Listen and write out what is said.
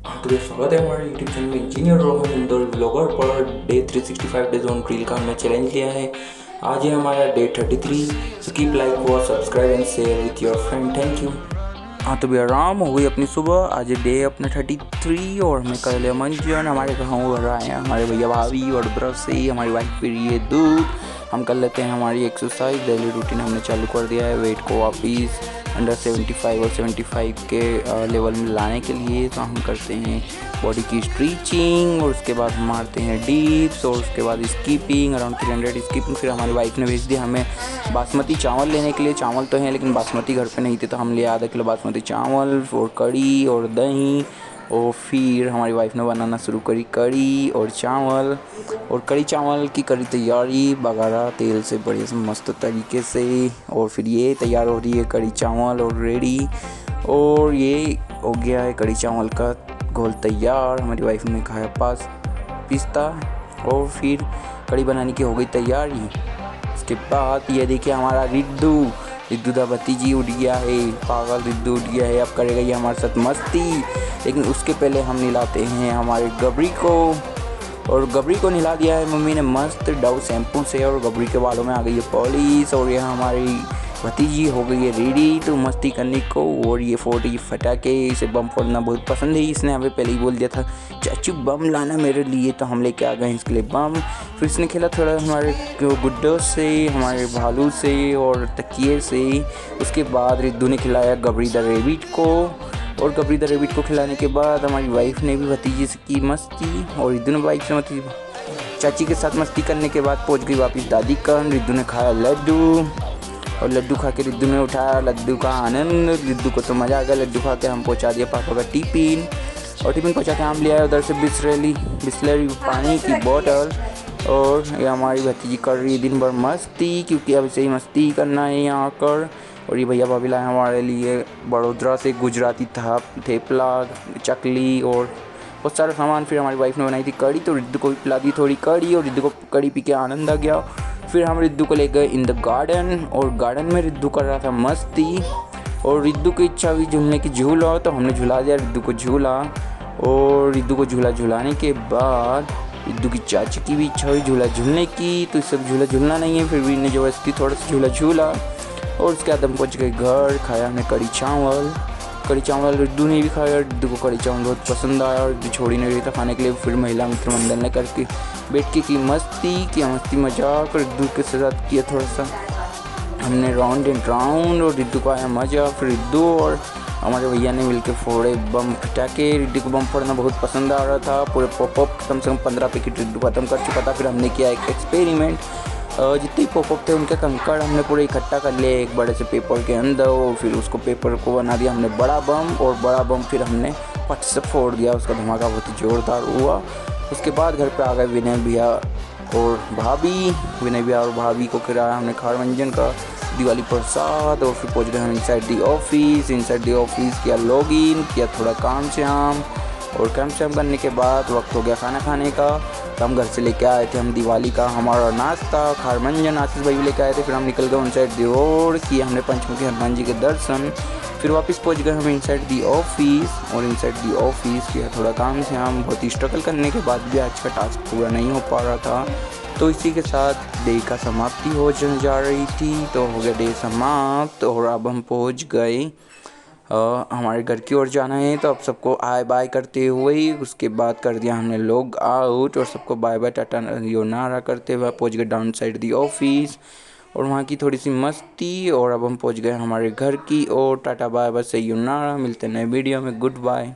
हाँ, तो स्वागत है हमारे यूट्यूब चैनल में engineer Rohan Indore blogger per day 365 days on drill का हमने चैलेंज लिया है। आज है हमारा day 33। So keep like watch subscribe and share with your friend. Thank you. हाँ, तो भी आराम हो गई अपनी सुबह। आज डे अपना 33 और हमें कर लिया मंचन। हमारे घर आए हैं हमारे भैया भाभी और ब्रश से हमारी वाइफ पी रही है दूध। हम कर लेते हैं हमारी एक्सरसाइज। डेली रूटीन हमने चालू कर दिया है वेट को वापिस अंडर 75 और 75 के लेवल में लाने के लिए। तो हम करते हैं बॉडी की स्ट्रेचिंग और उसके बाद हम मारते हैं डिप्स और उसके बाद स्कीपिंग अराउंड 300 स्कीपिंग। फिर हमारी वाइफ ने भेज दिया हमें बासमती चावल लेने के लिए। चावल तो हैं लेकिन बासमती घर पे नहीं थे, तो हम ले आधा किलो बासमती चावल और कड़ी और दही। और फिर हमारी वाइफ ने बनाना शुरू करी कड़ी और चावल। और कड़ी चावल की करी तैयारी बघारा तेल से बढ़िया से मस्त तरीके से। और फिर ये तैयार हो रही है कड़ी चावल और रेडी। और ये हो गया है कड़ी चावल का घोल तैयार। हमारी वाइफ ने खाया पिस्ता और फिर कड़ी बनाने की हो गई तैयारी। उसके बाद ये देखिए हमारा रिद्दू दा भतीजी उठ गया है। पागल रिद्दू उठ गया है, अब करेगा ये हमारे साथ मस्ती। लेकिन उसके पहले हम नहलाते हैं हमारे गबरी को। और गबरी को नहला दिया है मम्मी ने मस्त डव शैम्पू से। और गबरी के बालों में आ गई है पॉलिश। और यहाँ हमारी भतीजी हो गई है रेडी तो मस्ती करने को। और ये फोड़ी फटाके, इसे बम फोड़ना बहुत पसंद है। इसने हमें पहले ही बोल दिया था चाचू बम लाना मेरे लिए, तो हम लेके आ गए इसके लिए बम। फिर इसने खेला थोड़ा हमारे गुड्डों से, हमारे भालू से और तकिए से। उसके बाद रिद्दू ने खिलाया गबरी द रेबिट को। और गबरी द रेबिट को खिलाने के बाद हमारी वाइफ ने भी भतीजे से की मस्ती। और रिद्दू ने वाइफ से मस्ती चाची के साथ मस्ती करने के बाद पहुंच गई वापस दादी का। रिद्दू ने खाया लड्डू और लड्डू खा के रिद्दू ने उठाया लड्डू का आनंद। रिद्दू को तो मज़ा आ गया। लड्डू खा के हम पहुंचा दिया पापा का टिफिन। और टिफिन पहुंचा के हम ले आए उधर से बिस्लरी पानी की बोतल। और ये हमारी भतीजी कर रही है दिन भर मस्ती, क्योंकि अब से ही मस्ती करना है यहाँ आकर। और ये भैया भाभी लाए हमारे लिए बड़ोदरा से गुजराती थेपला, चकली और बहुत सारा सामान। फिर हमारी वाइफ ने बनाई थी कड़ी, तो रिद्दू को भी पिला दी थोड़ी कड़ी। और रिद्दू को कड़ी पी के आनंद आ गया। फिर हम रिद्दू को ले गए इन द गार्डन। और गार्डन में रिद्दू कर रहा था मस्ती। और रिद्दू की इच्छा हुई झूलने की झूला, तो हमने झुला दिया रिद्दू को झूला। और रिद्दू को झूला झुलाने के बाद रिद्दू की चाची की भी इच्छा हुई झूला झूलने की, तो इस सब झूला झूलना नहीं है। फिर भी ने जबरदस्ती थोड़ा सा झूला झूला। और उसके बाद हम पहुँच गए घर। खाया हमने कड़ी चावल रिद्दू ने भी खाया। रिद्दू को कड़ी चावल बहुत पसंद आया और छोड़ी नहीं रही था खाने के लिए। फिर महिला मित्र मंडल ने करके बैठ के की मस्ती मजाक। रिद्दू के साथ किया थोड़ा सा हमने राउंड एंड राउंड। और रिद्दू को आया मजा। फिर रिद्दू और हमारे भैया ने मिलकर फोड़े बम फटाके। रिद्दू को बम फोड़ना बहुत पसंद आ रहा था। पूरे पॉपअप कम से कम 15 पैकेट रिद्दू खत्म कर चुका था। फिर हमने किया एक एक्सपेरिमेंट। जितने पॉपअप थे उनके कंकड़ हमने पूरे इकट्ठा कर लिए एक बड़े से पेपर के अंदर। और फिर उसको पेपर को बना दिया हमने बड़ा बम। और बड़ा बम फिर हमने पट से फोड़ दिया। उसका धमाका बहुत ही ज़ोरदार हुआ। उसके बाद घर पे आ गए विनय भैया और भाभी को खिलाया हमने खार मंजन का दिवाली प्रसाद। और फिर पहुंच गए हम इनसाइड दी ऑफिस किया लॉगिन किया थोड़ा काम श्याम। और काम श्याम करने के बाद वक्त हो गया खाना खाने का। तो हम घर से लेके आए थे हम दिवाली का हमारा नाश्ता खार मंजन आशीष भाई भी लेके आए थे। फिर हम निकल गए इनसाइड दी और किए हमने पंचमुखी हनुमान जी के दर्शन। फिर वापस पहुंच गए हम इनसाइड दी ऑफिस। और इनसाइड दी ऑफिस किया थोड़ा काम से हम बहुत ही स्ट्रगल करने के बाद भी आज का टास्क पूरा नहीं हो पा रहा था। तो इसी के साथ डे का समाप्ति हो जा रही थी। तो हो गया डे समाप्त। और अब हम पहुंच गए हमारे घर की ओर जाना है। तो अब सबको आय बाय करते हुए उसके बाद कर दिया हमने लॉग आउट। और सबको बाय बाय टाटा योनारा करते हुए पहुंच गए डाउन साइड दी ऑफिस और वहाँ की थोड़ी सी मस्ती। और अब हम पहुंच गए हमारे घर की ओर। टाटा बाय बाय से योनारा। मिलते नए वीडियो में। Good bye.